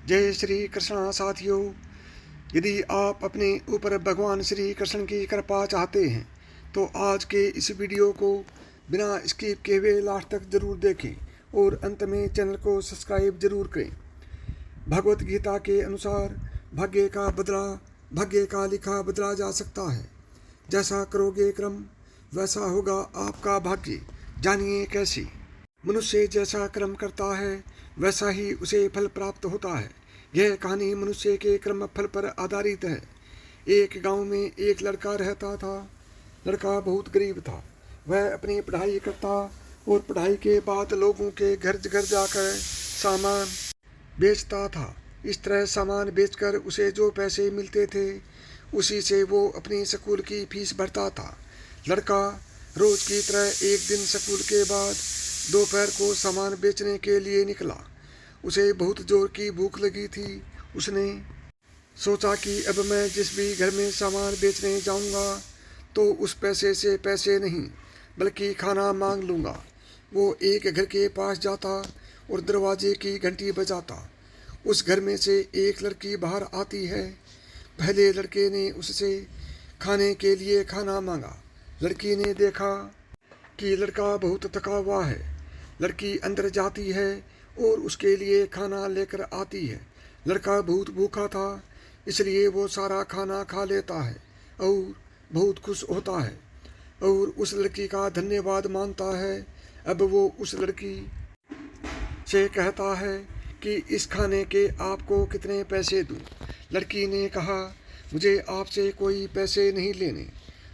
जय श्री कृष्ण साथियों। यदि आप अपने ऊपर भगवान श्री कृष्ण की कृपा चाहते हैं तो आज के इस वीडियो को बिना स्किप किए हुए लास्ट तक जरूर देखें और अंत में चैनल को सब्सक्राइब जरूर करें। भगवत गीता के अनुसार भाग्य का लिखा बदला जा सकता है। जैसा करोगे कर्म वैसा होगा आपका भाग्य। जानिए कैसे। मनुष्य जैसा कर्म करता है वैसा ही उसे फल प्राप्त होता है। यह कहानी मनुष्य के कर्म फल पर आधारित है। एक गांव में एक लड़का रहता था। लड़का बहुत गरीब था। वह अपनी पढ़ाई करता और पढ़ाई के बाद लोगों के घर घर जाकर सामान बेचता था। इस तरह सामान बेचकर उसे जो पैसे मिलते थे उसी से वो अपनी स्कूल की फीस भरता था। लड़का रोज की तरह एक दिन स्कूल के बाद दोपहर को सामान बेचने के लिए निकला। उसे बहुत जोर की भूख लगी थी। उसने सोचा कि अब मैं जिस भी घर में सामान बेचने जाऊंगा तो उस पैसे से पैसे नहीं बल्कि खाना मांग लूँगा। वो एक घर के पास जाता और दरवाजे की घंटी बजाता। उस घर में से एक लड़की बाहर आती है। पहले लड़के ने उससे खाने के लिए खाना मांगा। लड़की ने देखा कि लड़का बहुत थका हुआ है। लड़की अंदर जाती है और उसके लिए खाना लेकर आती है। लड़का बहुत भूखा था इसलिए वो सारा खाना खा लेता है और बहुत खुश होता है और उस लड़की का धन्यवाद मानता है। अब वो उस लड़की से कहता है कि इस खाने के आपको कितने पैसे दूं? लड़की ने कहा मुझे आपसे कोई पैसे नहीं लेने।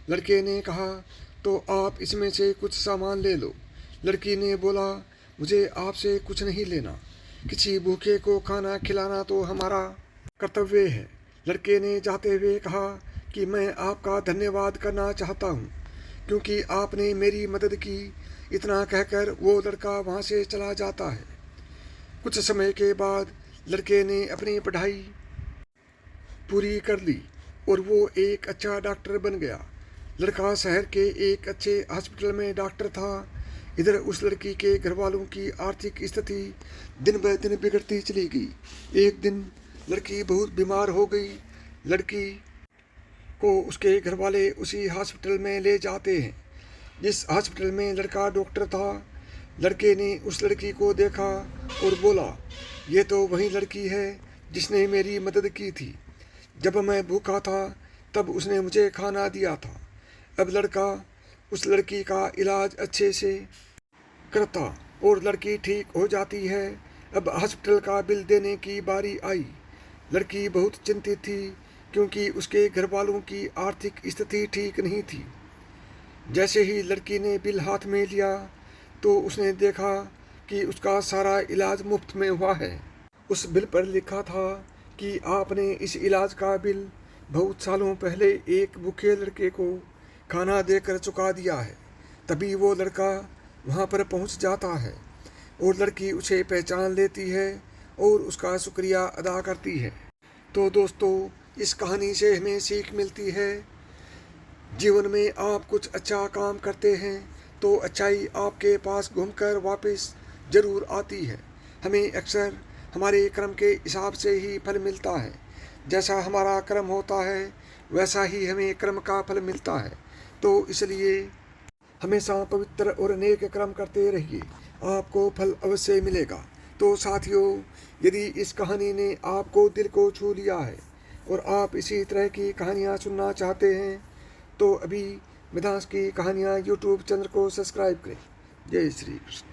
लड़के ने कहा तो आप इसमें से कुछ सामान ले लो। लड़की ने बोला मुझे आपसे कुछ नहीं लेना। किसी भूखे को खाना खिलाना तो हमारा कर्तव्य है। लड़के ने जाते हुए कहा कि मैं आपका धन्यवाद करना चाहता हूँ क्योंकि आपने मेरी मदद की। इतना कहकर वो लड़का वहाँ से चला जाता है। कुछ समय के बाद लड़के ने अपनी पढ़ाई पूरी कर ली और वो एक अच्छा डॉक्टर बन गया। लड़का शहर के एक अच्छे हॉस्पिटल में डॉक्टर था। इधर उस लड़की के घर वालों की आर्थिक स्थिति दिन ब दिन बिगड़ती चली गई। एक दिन लड़की बहुत बीमार हो गई। लड़की को उसके घर वाले उसी हॉस्पिटल में ले जाते हैं जिस हॉस्पिटल में लड़का डॉक्टर था। लड़के ने उस लड़की को देखा और बोला ये तो वही लड़की है जिसने मेरी मदद की थी। जब मैं भूखा था तब उसने मुझे खाना दिया था। अब लड़का उस लड़की का इलाज अच्छे से करता और लड़की ठीक हो जाती है। अब हॉस्पिटल का बिल देने की बारी आई। लड़की बहुत चिंतित थी क्योंकि उसके घर वालों की आर्थिक स्थिति ठीक नहीं थी। जैसे ही लड़की ने बिल हाथ में लिया तो उसने देखा कि उसका सारा इलाज मुफ्त में हुआ है। उस बिल पर लिखा था कि आपने इस इलाज का बिल बहुत सालों पहले एक भूखे लड़के को खाना देकर चुका दिया है। तभी वो लड़का वहाँ पर पहुँच जाता है और लड़की उसे पहचान लेती है और उसका शुक्रिया अदा करती है। तो दोस्तों इस कहानी से हमें सीख मिलती है। जीवन में आप कुछ अच्छा काम करते हैं तो अच्छाई आपके पास घूमकर वापस ज़रूर आती है। हमें अक्सर हमारे कर्म के हिसाब से ही फल मिलता है। जैसा हमारा कर्म होता है वैसा ही हमें कर्म का फल मिलता है। तो इसलिए हमेशा पवित्र और नेक कर्म करते रहिए, आपको फल अवश्य मिलेगा। तो साथियों यदि इस कहानी ने आपको दिल को छू लिया है और आप इसी तरह की कहानियाँ सुनना चाहते हैं तो अभी मिथास की कहानियाँ यूट्यूब चैनल को सब्सक्राइब करें। जय श्री कृष्ण।